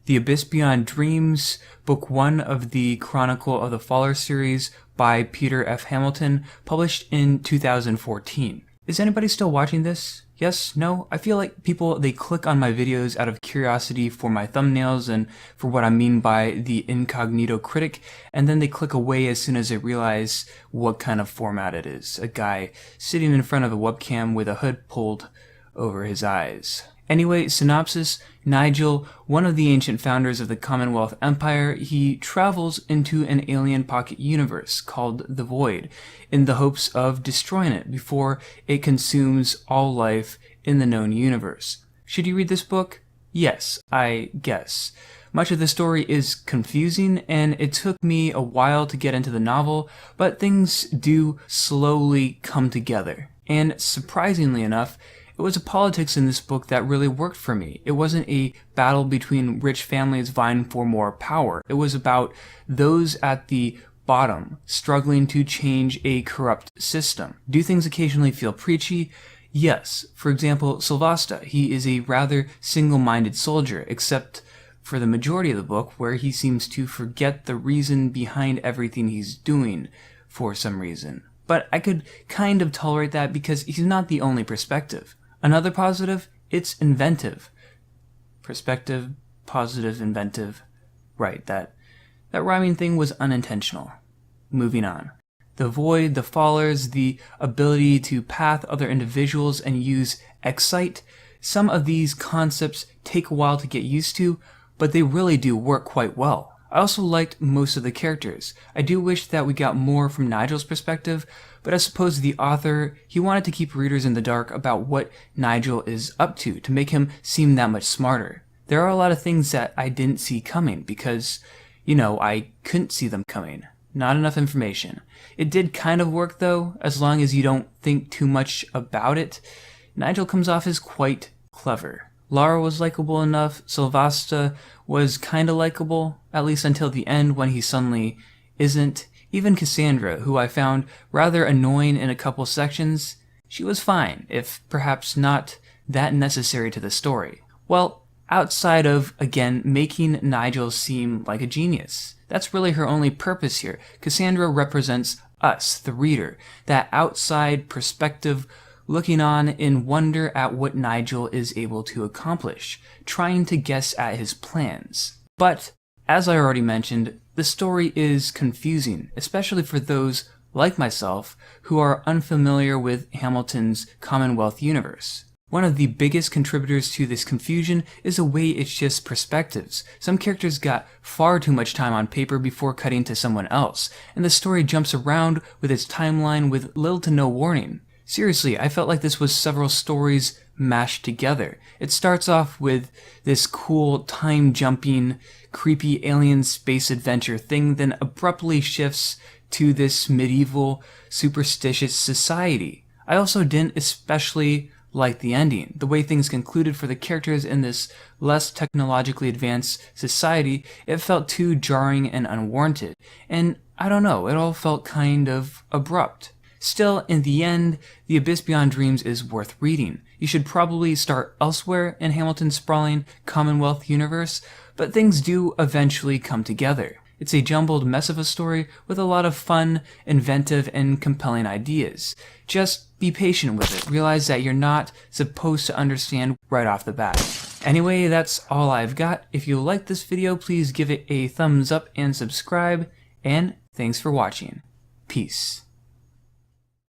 The Abyss Beyond Dreams, Book 1 of the Chronicle of the Faller series by Peter F. Hamilton, published in 2014. Is anybody still watching this? Yes? No? I feel like people, they click on my videos out of curiosity for my thumbnails and for what I mean by the Incognito Critic, and then they click away as soon as they realize what kind of format it is. A guy sitting in front of a webcam with a hood pulled over his eyes. Anyway, Synopsis, Nigel, one of the ancient founders of the Commonwealth Empire, he travels into an alien pocket universe called the Void in the hopes of destroying it before it consumes all life in the known universe. Should you read this book? Yes, I guess. Much of the story is confusing, and it took me a while to get into the novel, but things do slowly come together. And surprisingly enough, it was a politics in this book that really worked for me. It wasn't a battle between rich families vying for more power. It was about those at the bottom struggling to change a corrupt system. Do things occasionally feel preachy? Yes. For example, Sylvester, he is a rather single-minded soldier, except for the majority of the book where he seems to forget the reason behind everything he's doing for some reason. But I could kind of tolerate that because he's not the only perspective. Another positive, it's inventive. Perspective, positive, inventive. Right, that rhyming thing was unintentional. Moving on. The Void, the Fallers, the ability to path other individuals and use excite. Some of these concepts take a while to get used to, but they really do work quite well. I also liked most of the characters. I do wish that we got more from Nigel's perspective, but I suppose the author, he wanted to keep readers in the dark about what Nigel is up to make him seem that much smarter. There are a lot of things that I didn't see coming because, I couldn't see them coming. Not enough information. It did kind of work though, as long as you don't think too much about it. Nigel comes off as quite clever. Lara was likable enough, Sylvester was kinda likable, at least until the end when he suddenly isn't. Even Cassandra, who I found rather annoying in a couple sections, she was fine, if perhaps not that necessary to the story. Well, outside of, again, making Nigel seem like a genius. That's really her only purpose here. Cassandra represents us, the reader, that outside perspective looking on in wonder at what Nigel is able to accomplish, trying to guess at his plans. But, as I already mentioned, the story is confusing, especially for those, like myself, who are unfamiliar with Hamilton's Commonwealth universe. One of the biggest contributors to this confusion is the way it shifts perspectives. Some characters got far too much time on paper before cutting to someone else, and the story jumps around with its timeline with little to no warning. Seriously, I felt like this was several stories mashed together. It starts off with this cool, time-jumping, creepy alien space adventure thing, then abruptly shifts to this medieval, superstitious society. I also didn't especially like the ending. The way things concluded for the characters in this less technologically advanced society, it felt too jarring and unwarranted. And I don't know, it all felt kind of abrupt. Still, in the end, The Abyss Beyond Dreams is worth reading. You should probably start elsewhere in Hamilton's sprawling Commonwealth universe, but things do eventually come together. It's a jumbled mess of a story with a lot of fun, inventive, and compelling ideas. Just be patient with it. Realize that you're not supposed to understand right off the bat. Anyway, that's all I've got. If you liked this video, please give it a thumbs up and subscribe, and thanks for watching. Peace.